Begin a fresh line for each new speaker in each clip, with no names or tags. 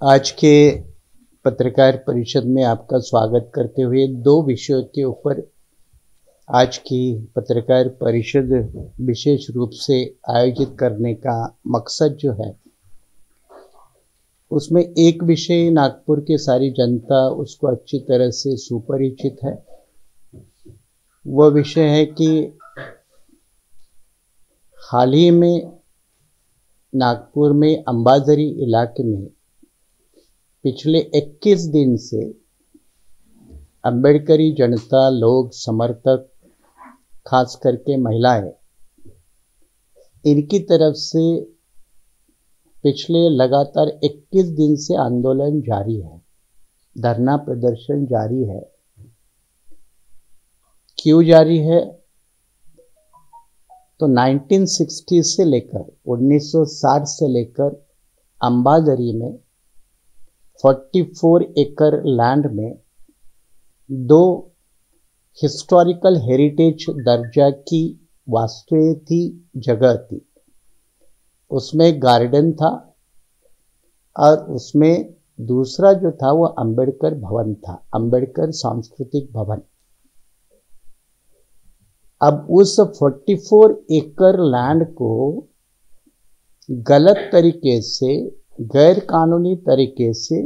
आज के पत्रकार परिषद में आपका स्वागत करते हुए दो विषयों के ऊपर आज की पत्रकार परिषद विशेष रूप से आयोजित करने का मकसद जो है, उसमें एक विषय नागपुर की सारी जनता उसको अच्छी तरह से सुपरिचित है। वह विषय है कि हाल ही में नागपुर में अंबाझरी इलाके में पिछले 21 दिन से अंबेडकरी जनता, लोग, समर्थक, खास करके महिलाएं, इनकी तरफ से पिछले लगातार 21 दिन से आंदोलन जारी है, धरना प्रदर्शन जारी है। क्यों जारी है? तो 1960 से लेकर 1960 से लेकर अंबाझरी में 44 एकड़ लैंड में दो हिस्टोरिकल हेरिटेज दर्जा की वास्तुएं थी, जगह थी। उसमें गार्डन था और उसमें दूसरा जो था वो अंबेडकर भवन था, अंबेडकर सांस्कृतिक भवन। अब उस 44 एकड़ लैंड को गलत तरीके से, गैर कानूनी तरीके से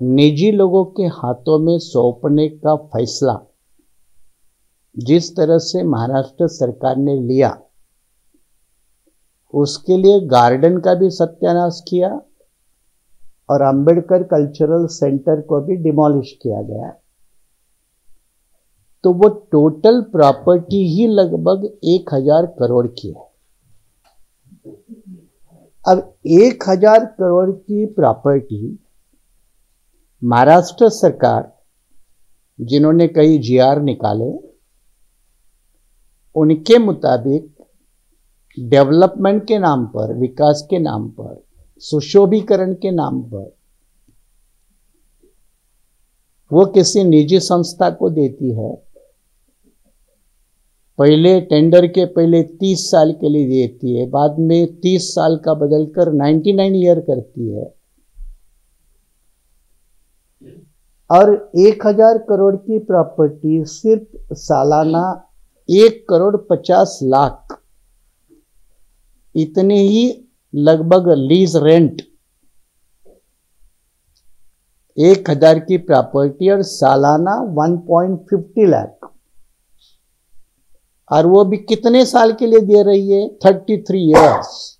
निजी लोगों के हाथों में सौंपने का फैसला जिस तरह से महाराष्ट्र सरकार ने लिया, उसके लिए गार्डन का भी सत्यानाश किया और अंबेडकर कल्चरल सेंटर को भी डिमोलिश किया गया। तो वो टोटल प्रॉपर्टी ही लगभग 1000 करोड़ की है। अब 1000 करोड़ की प्रॉपर्टी महाराष्ट्र सरकार, जिन्होंने कई जीआर निकाले, उनके मुताबिक डेवलपमेंट के नाम पर, विकास के नाम पर, सुशोभीकरण के नाम पर वो किसी निजी संस्था को देती है। पहले टेंडर के पहले 30 साल के लिए देती है, बाद में 30 साल का बदलकर 99 ईयर करती है और 1000 करोड़ की प्रॉपर्टी सिर्फ सालाना 1,50,00,000 इतने ही लगभग लीज रेंट, 1000 की प्रॉपर्टी और सालाना 1.50 लाख, और वो भी कितने साल के लिए दे रही है? 33 ईयर्स,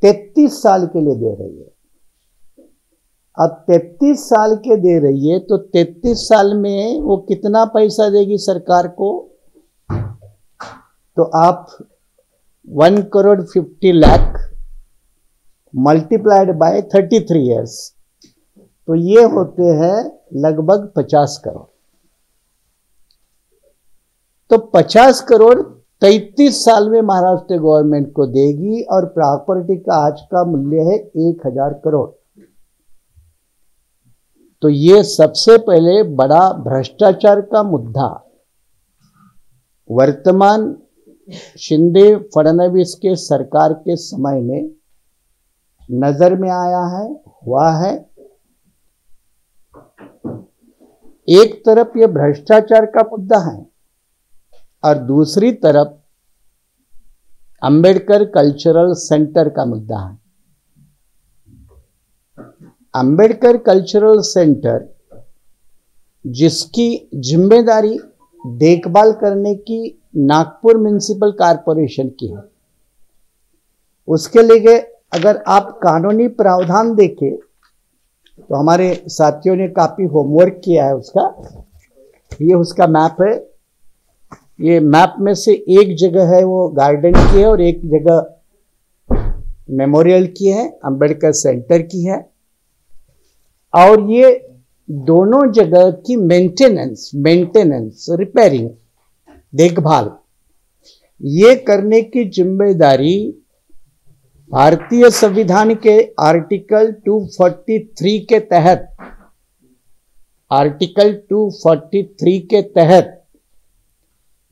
33 साल के लिए दे रही है। अब 33 साल के दे रही है तो 33 साल में वो कितना पैसा देगी सरकार को? तो आप 1,50,00,000 मल्टीप्लाइड बाय 33 ईयर्स, तो ये होते हैं लगभग 50 करोड़। तो 50 करोड़ 33 साल में महाराष्ट्र गवर्नमेंट को देगी और प्रॉपर्टी का आज का मूल्य है 1000 करोड़। तो ये सबसे पहले बड़ा भ्रष्टाचार का मुद्दा वर्तमान शिंदे फडणवीस के सरकार के समय में नजर में आया है, हुआ है। एक तरफ ये भ्रष्टाचार का मुद्दा है और दूसरी तरफ अंबेडकर कल्चरल सेंटर का मुद्दा है। अंबेडकर कल्चरल सेंटर, जिसकी जिम्मेदारी देखभाल करने की नागपुर म्युनिसिपल कॉरपोरेशन की है, उसके लिए अगर आप कानूनी प्रावधान देखें तो हमारे साथियों ने काफी होमवर्क किया है उसका। ये उसका मैप है। ये मैप में से एक जगह है वो गार्डन की है और एक जगह मेमोरियल की है, अंबेडकर सेंटर की है। और ये दोनों जगह की मेंटेनेंस, रिपेयरिंग, देखभाल, ये करने की जिम्मेदारी भारतीय संविधान के आर्टिकल 243 के तहत, आर्टिकल 243 के तहत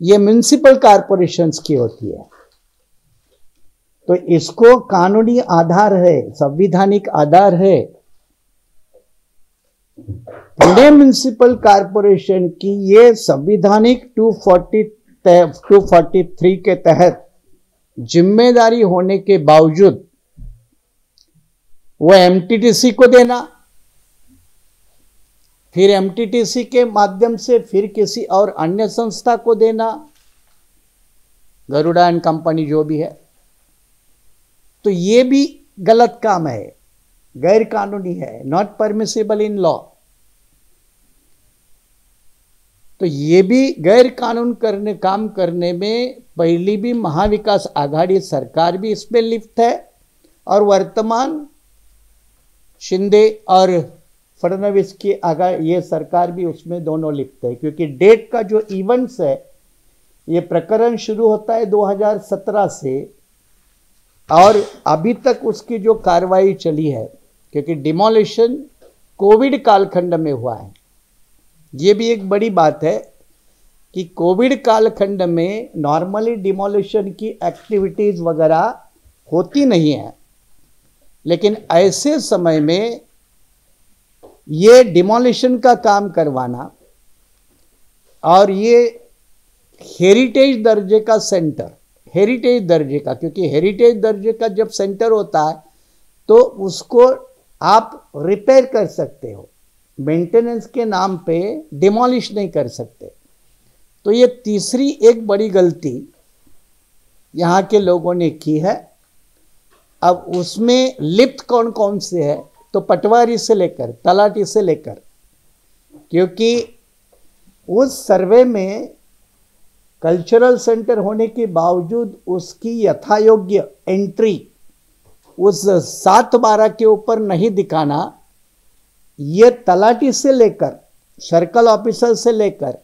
ये म्युनिसिपल कॉरपोरेशंस की होती है। तो इसको कानूनी आधार है, संवैधानिक आधार है। पुणे म्युनिसिपल कॉर्पोरेशन की ये संवैधानिक 243 के तहत जिम्मेदारी होने के बावजूद वो एमटीडीसी को देना, फिर एमटीडीसी के माध्यम से फिर किसी और अन्य संस्था को देना, गरुड़ा एंड कंपनी जो भी है, तो ये भी गलत काम है, गैर कानूनी है, नॉट परमिसिबल इन लॉ। तो ये भी गैर कानून काम करने में पहली भी महाविकास आघाड़ी सरकार भी इसमें लिप्त है और वर्तमान शिंदे और फडणवीस की ये सरकार भी उसमें दोनों लिप्त है, क्योंकि डेट का जो इवेंट्स है, ये प्रकरण शुरू होता है 2017 से और अभी तक उसकी जो कार्रवाई चली है, क्योंकि डिमोलिशन कोविड कालखंड में हुआ है। ये भी एक बड़ी बात है कि कोविड कालखंड में नॉर्मली डिमोलिशन की एक्टिविटीज वगैरह होती नहीं है, लेकिन ऐसे समय में ये डिमोलिशन का काम करवाना और ये हेरिटेज दर्जे का सेंटर, हेरिटेज दर्जे का, क्योंकि हेरिटेज दर्जे का जब सेंटर होता है तो उसको आप रिपेयर कर सकते हो, मेंटेनेंस के नाम पे डिमोलिश नहीं कर सकते। तो ये तीसरी एक बड़ी गलती यहाँ के लोगों ने की है। अब उसमें लिप्त कौन कौन से है, तो पटवारी से लेकर तलाटी से लेकर, क्योंकि उस सर्वे में कल्चरल सेंटर होने के बावजूद उसकी यथायोग्य एंट्री उस 7/12 के ऊपर नहीं दिखाना, ये तलाटी से लेकर सर्कल ऑफिसर से लेकर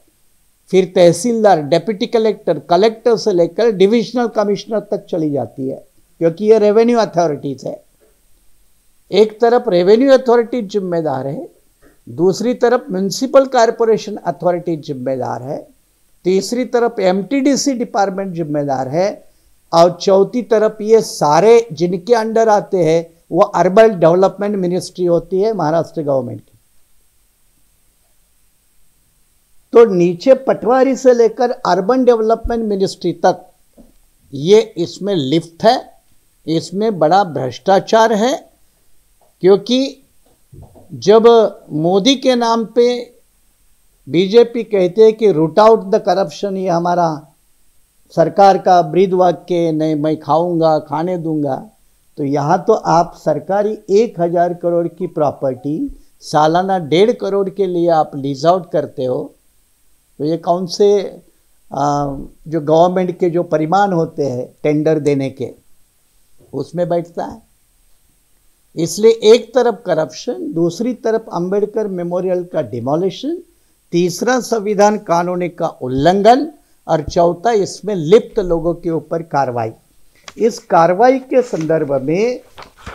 फिर तहसीलदार, डिप्टी कलेक्टर, कलेक्टर से लेकर डिविजनल कमिश्नर तक चली जाती है, क्योंकि ये रेवेन्यू अथॉरिटीज है। एक तरफ रेवेन्यू अथॉरिटी जिम्मेदार है, दूसरी तरफ म्युनिसिपल कॉर्पोरेशन अथॉरिटी जिम्मेदार है, तीसरी तरफ एमटीडीसी डिपार्टमेंट जिम्मेदार है और चौथी तरफ ये सारे जिनके अंडर आते हैं वो अर्बन डेवलपमेंट मिनिस्ट्री होती है महाराष्ट्र गवर्नमेंट की। तो नीचे पटवारी से लेकर अर्बन डेवलपमेंट मिनिस्ट्री तक ये इसमें लिप्त है। इसमें बड़ा भ्रष्टाचार है, क्योंकि जब मोदी के नाम पे बीजेपी कहते हैं कि रूट आउट द करप्शन, ये हमारा सरकार का ब्रीद वाक्य, नहीं मैं खाऊंगा, खाने दूंगा, तो यहाँ तो आप सरकारी 1000 करोड़ की प्रॉपर्टी सालाना 1.5 करोड़ के लिए आप लीज आउट करते हो, तो ये कौन से जो गवर्नमेंट के जो परिमाण होते हैं टेंडर देने के, उसमें बैठता है। इसलिए एक तरफ करप्शन, दूसरी तरफ अंबेडकर मेमोरियल का डिमोलिशन, तीसरा संविधान कानून का उल्लंघन और चौथा इसमें लिप्त लोगों के ऊपर कार्रवाई। इस कार्रवाई के संदर्भ में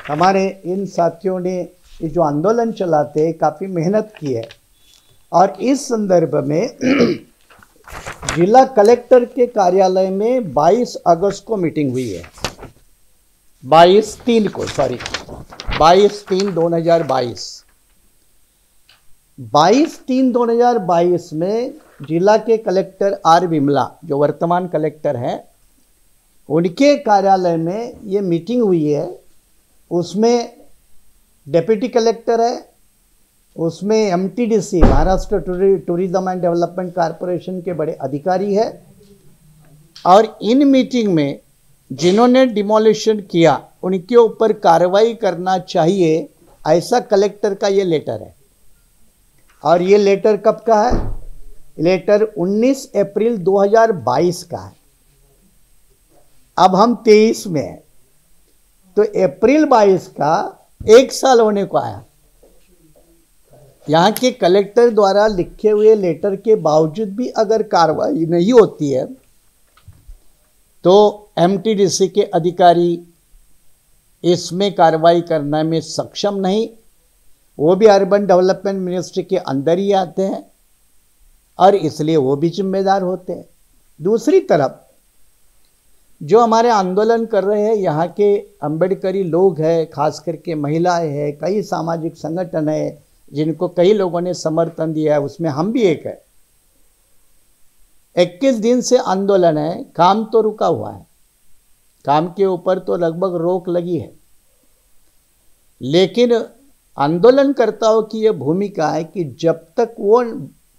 हमारे इन साथियों ने ये जो आंदोलन चलाते काफ़ी मेहनत की है और इस संदर्भ में जिला कलेक्टर के कार्यालय में 22 अगस्त को मीटिंग हुई है, 22/3/2022। 22/3/2022 में जिला के कलेक्टर आर विमला, जो वर्तमान कलेक्टर हैं, उनके कार्यालय में ये मीटिंग हुई है। उसमें डिप्टी कलेक्टर है, उसमें MTDC Maharashtra tourism and development corporation के बड़े अधिकारी है और इन मीटिंग में जिन्होंने डिमोलिशन किया उनके ऊपर कार्रवाई करना चाहिए, ऐसा कलेक्टर का ये लेटर है। और ये लेटर कब का है? लेटर 19 अप्रैल 2022 का है। अब हम 23 में हैं, तो अप्रैल 22 का 1 साल होने को आया। यहाँ के कलेक्टर द्वारा लिखे हुए लेटर के बावजूद भी अगर कार्रवाई नहीं होती है तो एमटीडीसी के अधिकारी इसमें कार्रवाई करने में सक्षम नहीं, वो भी अर्बन डेवलपमेंट मिनिस्ट्री के अंदर ही आते हैं और इसलिए वो भी जिम्मेदार होते हैं। दूसरी तरफ जो हमारे आंदोलन कर रहे हैं यहाँ के अम्बेडकरी लोग हैं, खास करके महिलाएं हैं, कई सामाजिक संगठन है जिनको कई लोगों ने समर्थन दिया है, उसमें हम भी एक है। 21 दिन से आंदोलन है, काम तो रुका हुआ है, काम के ऊपर तो लगभग रोक लगी है, लेकिन आंदोलनकर्ताओं की यह भूमिका है कि जब तक वो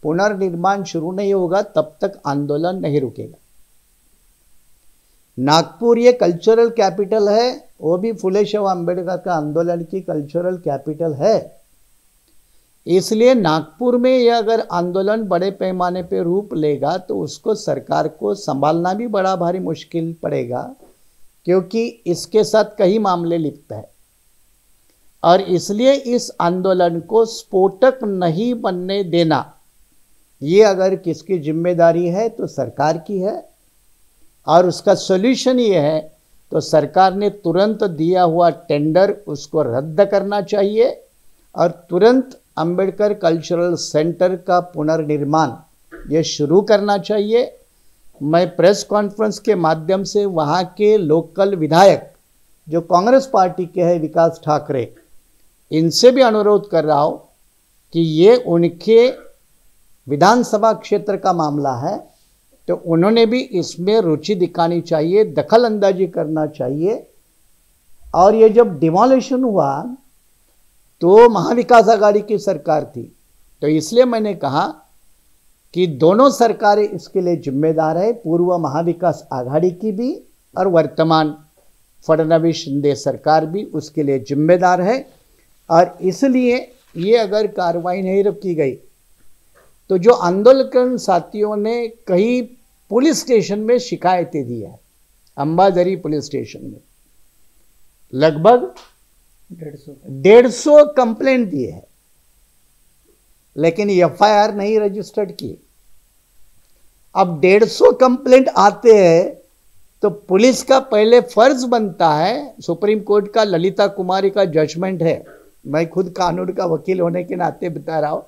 पुनर्निर्माण शुरू नहीं होगा तब तक आंदोलन नहीं रुकेगा। नागपुर ये कल्चरल कैपिटल है, वो भी फुले शाह अम्बेडकर का आंदोलन की कल्चरल कैपिटल है। इसलिए नागपुर में यह अगर आंदोलन बड़े पैमाने पे रूप लेगा तो उसको सरकार को संभालना भी बड़ा भारी मुश्किल पड़ेगा, क्योंकि इसके साथ कई मामले लिप्त है। और इसलिए इस आंदोलन को स्फोटक नहीं बनने देना, ये अगर किसकी जिम्मेदारी है तो सरकार की है। और उसका सॉल्यूशन ये है तो सरकार ने तुरंत दिया हुआ टेंडर उसको रद्द करना चाहिए और तुरंत अंबेडकर कल्चरल सेंटर का पुनर्निर्माण ये शुरू करना चाहिए। मैं प्रेस कॉन्फ्रेंस के माध्यम से वहाँ के लोकल विधायक जो कांग्रेस पार्टी के हैं, विकास ठाकरे, इनसे भी अनुरोध कर रहा हूँ कि ये उनके विधानसभा क्षेत्र का मामला है तो उन्होंने भी इसमें रुचि दिखानी चाहिए, दखल अंदाजी करना चाहिए। और ये जब डिमोलिशन हुआ तो महाविकास आघाड़ी की सरकार थी, तो इसलिए मैंने कहा कि दोनों सरकारें इसके लिए जिम्मेदार है, पूर्व महाविकास आघाड़ी की भी और वर्तमान फडणवीस शिंदे सरकार भी उसके लिए जिम्मेदार है। और इसलिए ये अगर कार्रवाई नहीं रोकी गई तो जो आंदोलन साथियों ने कई पुलिस स्टेशन में शिकायतें दी है, अंबाझरी पुलिस स्टेशन में लगभग 150 कंप्लेंट दिए है, लेकिन एफआईआर नहीं रजिस्टर्ड की। अब 150 कंप्लेंट आते हैं तो पुलिस का पहले फर्ज बनता है, सुप्रीम कोर्ट का ललिता कुमारी का जजमेंट है, मैं खुद कानून का वकील होने के नाते बता रहा हूं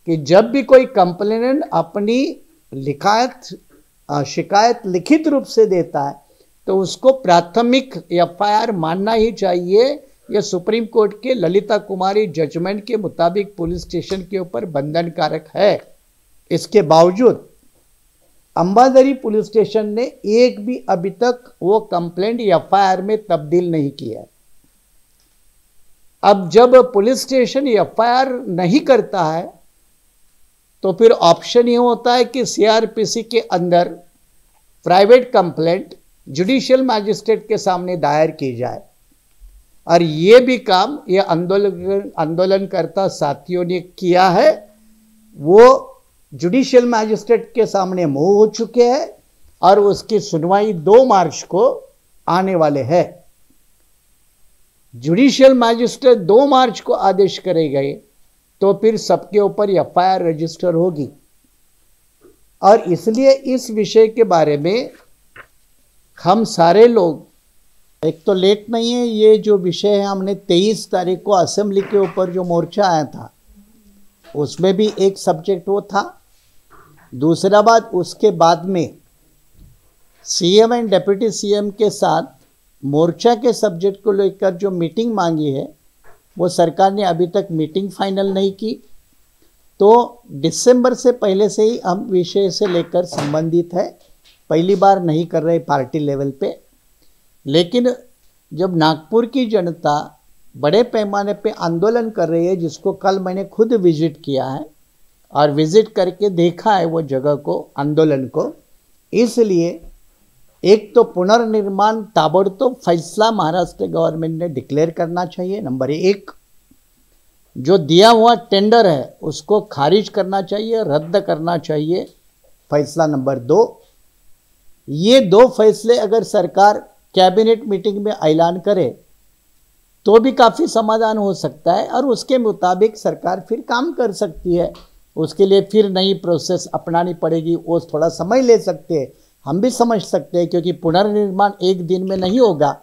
कि जब भी कोई कंप्लेनेंट अपनी शिकायत लिखित रूप से देता है तो उसको प्राथमिक एफआईआर मानना ही चाहिए। यह सुप्रीम कोर्ट के ललिता कुमारी जजमेंट के मुताबिक पुलिस स्टेशन के ऊपर बंधन कारक है। इसके बावजूद अंबाझरी पुलिस स्टेशन ने एक भी अभी तक वो कंप्लेंट एफआईआर में तब्दील नहीं किया है। अब जब पुलिस स्टेशन एफआईआर नहीं करता है तो फिर ऑप्शन ये होता है कि सीआरपीसी के अंदर प्राइवेट कंप्लेंट जुडिशियल मैजिस्ट्रेट के सामने दायर की जाए। और ये भी काम ये आंदोलनकर्ता साथियों ने किया है, वो जुडिशियल मैजिस्ट्रेट के सामने मूव हो चुके हैं और उसकी सुनवाई 2 मार्च को आने वाले हैं। जुडिशियल मैजिस्ट्रेट 2 मार्च को आदेश करे गए तो फिर सबके ऊपर एफआईआर रजिस्टर होगी। और इसलिए इस विषय के बारे में हम सारे लोग, एक तो लेट नहीं है, ये जो विषय है हमने 23 तारीख को असेंबली के ऊपर जो मोर्चा आया था उसमें भी एक सब्जेक्ट वो था। दूसरा बात, उसके बाद में सीएम एंड डिप्टी सीएम के साथ मोर्चा के सब्जेक्ट को लेकर जो मीटिंग मांगी है वो सरकार ने अभी तक मीटिंग फाइनल नहीं की। तो दिसंबर से पहले से ही हम विषय से लेकर संबंधित है, पहली बार नहीं कर रहे पार्टी लेवल पे। लेकिन जब नागपुर की जनता बड़े पैमाने पे आंदोलन कर रही है, जिसको कल मैंने खुद विजिट किया है और विजिट करके देखा है वो जगह को, आंदोलन को, इसलिए एक तो पुनर्निर्माण ताबड़तोड़ फैसला महाराष्ट्र गवर्नमेंट ने डिक्लेयर करना चाहिए, नंबर 1। जो दिया हुआ टेंडर है उसको खारिज करना चाहिए, रद्द करना चाहिए, फैसला नंबर 2। ये 2 फैसले अगर सरकार कैबिनेट मीटिंग में ऐलान करे तो भी काफ़ी समाधान हो सकता है और उसके मुताबिक सरकार फिर काम कर सकती है। उसके लिए फिर नई प्रोसेस अपनानी पड़ेगी, वो थोड़ा समय ले सकते हैं, हम भी समझ सकते हैं, क्योंकि पुनर्निर्माण एक दिन में नहीं होगा।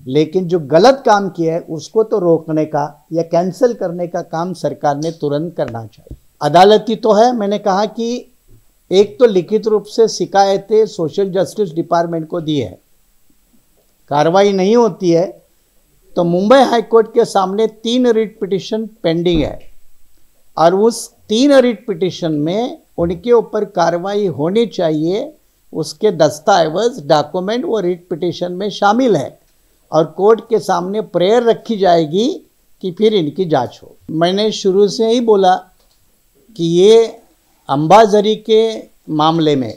लेकिन जो गलत काम किया है उसको तो रोकने का या कैंसिल करने का काम सरकार ने तुरंत करना चाहिए। अदालती तो है, मैंने कहा कि एक तो लिखित रूप से शिकायतें सोशल जस्टिस डिपार्टमेंट को दी है, कार्रवाई नहीं होती है तो मुंबई हाईकोर्ट के सामने 3 रिट पिटिशन पेंडिंग है और उस 3 रिट पिटिशन में उनके ऊपर कार्रवाई होनी चाहिए, उसके दस्तावेज डॉक्यूमेंट वो रिट पिटिशन में शामिल है और कोर्ट के सामने प्रेयर रखी जाएगी कि फिर इनकी जांच हो। मैंने शुरू से ही बोला कि ये अंबाझरी के मामले में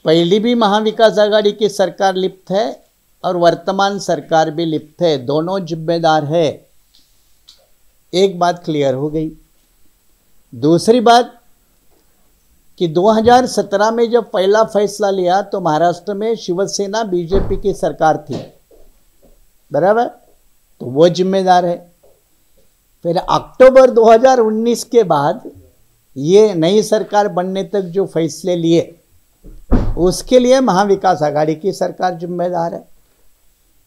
पहली भी महाविकास आघाड़ी की सरकार लिप्त है और वर्तमान सरकार भी लिप्त है, दोनों जिम्मेदार है। एक बात क्लियर हो गई। दूसरी बात कि 2017 में जब पहला फैसला लिया तो महाराष्ट्र में शिवसेना बीजेपी की सरकार थी, बराबर, तो वो जिम्मेदार है। फिर अक्टूबर 2019 के बाद ये नई सरकार बनने तक जो फैसले लिए उसके लिए महाविकास आघाड़ी की सरकार जिम्मेदार है।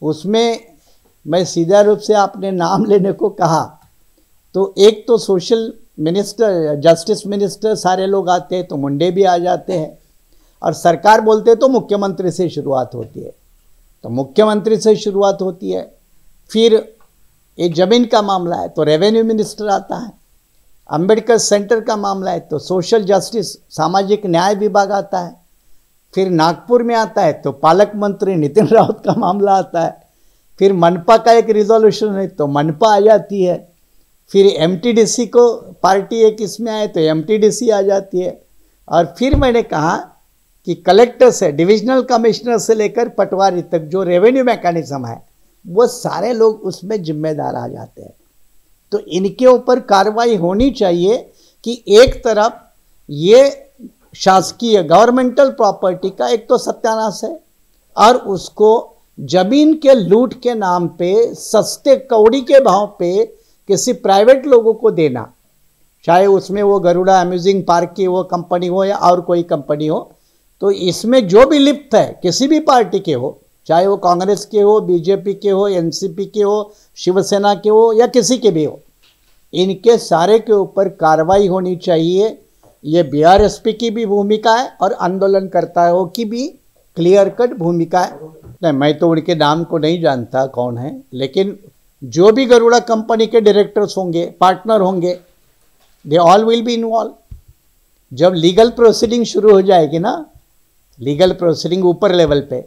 उसमें मैं सीधा रूप से आपने नाम लेने को कहा तो एक तो सोशल मिनिस्टर, जस्टिस मिनिस्टर सारे लोग आते हैं तो मुंडे भी आ जाते हैं और सरकार बोलते तो मुख्यमंत्री से शुरुआत होती है, तो मुख्यमंत्री से शुरुआत होती है। फिर ये जमीन का मामला है तो रेवेन्यू मिनिस्टर आता है, अंबेडकर सेंटर का मामला है तो सोशल जस्टिस सामाजिक न्याय विभाग आता है, फिर नागपुर में आता है तो पालक मंत्री नितिन राउत का मामला आता है, फिर मनपा का एक रिजोल्यूशन है तो मनपा आ जाती है, फिर एमटीडीसी को पार्टी एक इसमें आए तो एमटीडीसी आ जाती है। और फिर मैंने कहा कि कलेक्टर से डिविजनल कमिश्नर से लेकर पटवारी तक जो रेवेन्यू मैकेनिज्म है वो सारे लोग उसमें जिम्मेदार आ जाते हैं। तो इनके ऊपर कार्रवाई होनी चाहिए कि एक तरफ ये शासकीय गवर्नमेंटल प्रॉपर्टी का एक तो सत्यानाश है और उसको जमीन के लूट के नाम पे सस्ते कौड़ी के भाव पे किसी प्राइवेट लोगों को देना, चाहे उसमें वो गरुड़ा अम्यूजिंग पार्क की वो कंपनी हो या और कोई कंपनी हो, तो इसमें जो भी लिप्त है किसी भी पार्टी के हो, चाहे वो कांग्रेस के हो, बीजेपी के हो, एनसीपी के हो, शिवसेना के हो या किसी के भी हो, इनके सारे के ऊपर कार्रवाई होनी चाहिए। ये बीआरएसपी की भी भूमिका है और आंदोलनकर्ताओं की भी क्लियर कट भूमिका है। नहीं, मैं तो उनके नाम को नहीं जानता कौन है, लेकिन जो भी गरुड़ा कंपनी के डायरेक्टर्स होंगे, पार्टनर होंगे, they all will be involve. जब लीगल प्रोसीडिंग शुरू हो जाएगी ना, लीगल प्रोसीडिंग ऊपर लेवल पे,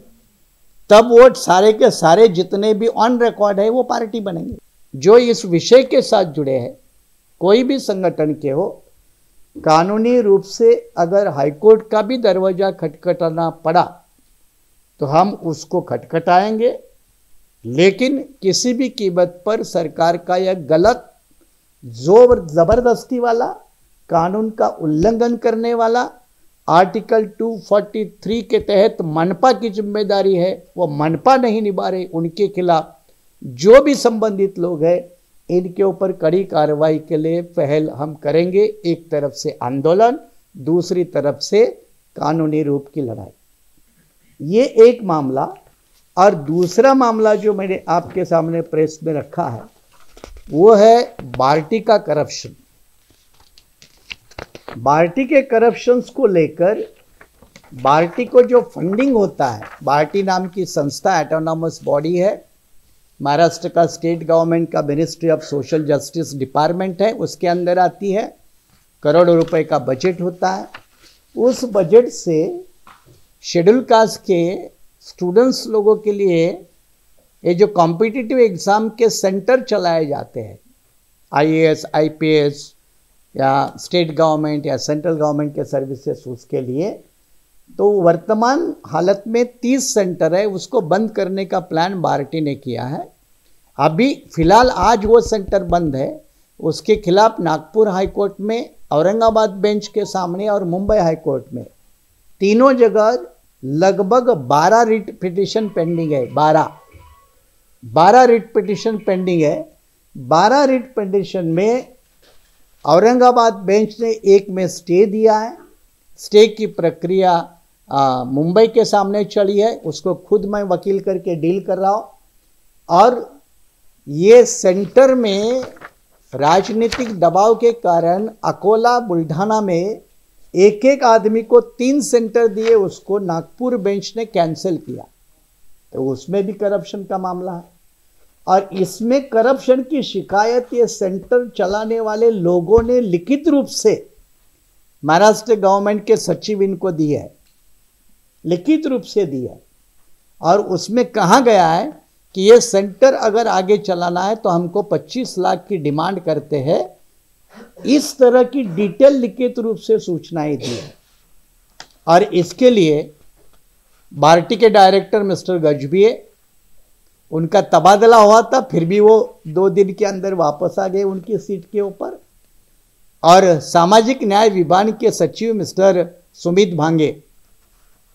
तब वो सारे के सारे जितने भी ऑन रिकॉर्ड है वो पार्टी बनेंगे। जो इस विषय के साथ जुड़े हैं, कोई भी संगठन के हो, कानूनी रूप से अगर हाईकोर्ट का भी दरवाजा खटखटाना पड़ा तो हम उसको खटखटाएंगे, लेकिन किसी भी कीमत पर सरकार का यह गलत जोर जबरदस्ती वाला, कानून का उल्लंघन करने वाला, आर्टिकल 243 के तहत मनपा की जिम्मेदारी है, वो मनपा नहीं निभा रहे, उनके खिलाफ जो भी संबंधित लोग हैं इनके ऊपर कड़ी कार्रवाई के लिए पहल हम करेंगे। एक तरफ से आंदोलन, दूसरी तरफ से कानूनी रूप की लड़ाई, ये एक मामला। और दूसरा मामला जो मैंने आपके सामने प्रेस में रखा है वो है बार्टी का करप्शन। बार्टी के करप्शंस को लेकर बार्टी को जो फंडिंग होता है, बार्टी नाम की संस्था ऑटोनॉमस बॉडी है, महाराष्ट्र का स्टेट गवर्नमेंट का ministry of social justice department है, उसके अंदर आती है, करोड़ों रुपए का बजट होता है। उस बजट से शेड्यूल कास्ट के स्टूडेंट्स लोगों के लिए ये जो कॉम्पिटिटिव एग्ज़ाम के सेंटर चलाए जाते हैं, आईएएस, आईपीएस या स्टेट गवर्नमेंट या सेंट्रल गवर्नमेंट के सर्विसेज, उसके लिए तो वर्तमान हालत में 30 सेंटर है, उसको बंद करने का प्लान बार्टी ने किया है। अभी फिलहाल आज वो सेंटर बंद है, उसके खिलाफ नागपुर हाईकोर्ट में, औरंगाबाद बेंच के सामने और मुंबई हाईकोर्ट में तीनों जगह लगभग 12 रिट पिटिशन पेंडिंग है। 12 रिट पिटिशन पेंडिंग है। 12 रिट पिटिशन में औरंगाबाद बेंच ने एक में स्टे दिया है। स्टे की प्रक्रिया मुंबई के सामने चली है, उसको खुद मैं वकील करके डील कर रहा हूँ। और ये सेंटर में राजनीतिक दबाव के कारण अकोला, बुल्ढाना में एक एक आदमी को 3 सेंटर दिए, उसको नागपुर बेंच ने कैंसिल किया। तो उसमें भी करप्शन का मामला है। और इसमें करप्शन की शिकायत ये सेंटर चलाने वाले लोगों ने लिखित रूप से महाराष्ट्र गवर्नमेंट के सचिव इनको दी है, लिखित रूप से दी है। और उसमें कहा गया है कि ये सेंटर अगर आगे चलाना है तो हमको 25 लाख की डिमांड करते हैं। इस तरह की डिटेल लिखित रूप से सूचनाएं दी है। और इसके लिए बार्टी के डायरेक्टर मिस्टर गजभिये, उनका तबादला हुआ था, फिर भी वो 2 दिन के अंदर वापस आ गए उनकी सीट के ऊपर। और सामाजिक न्याय विभाग के सचिव मिस्टर सुमित भांगे,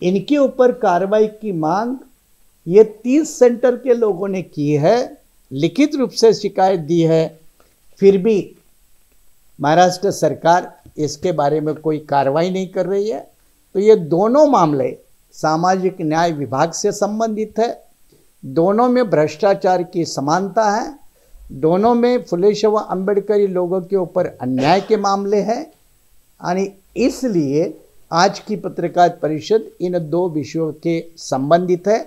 इनके ऊपर कार्रवाई की मांग ये 30 सेंटर के लोगों ने की है, लिखित रूप से शिकायत दी है। फिर भी महाराष्ट्र सरकार इसके बारे में कोई कार्रवाई नहीं कर रही है। तो ये दोनों मामले सामाजिक न्याय विभाग से संबंधित है, दोनों में भ्रष्टाचार की समानता है, दोनों में फुले शाह अम्बेडकरी लोगों के ऊपर अन्याय के मामले हैं। यानी इसलिए आज की पत्रकार परिषद इन 2 विषयों के संबंधित है।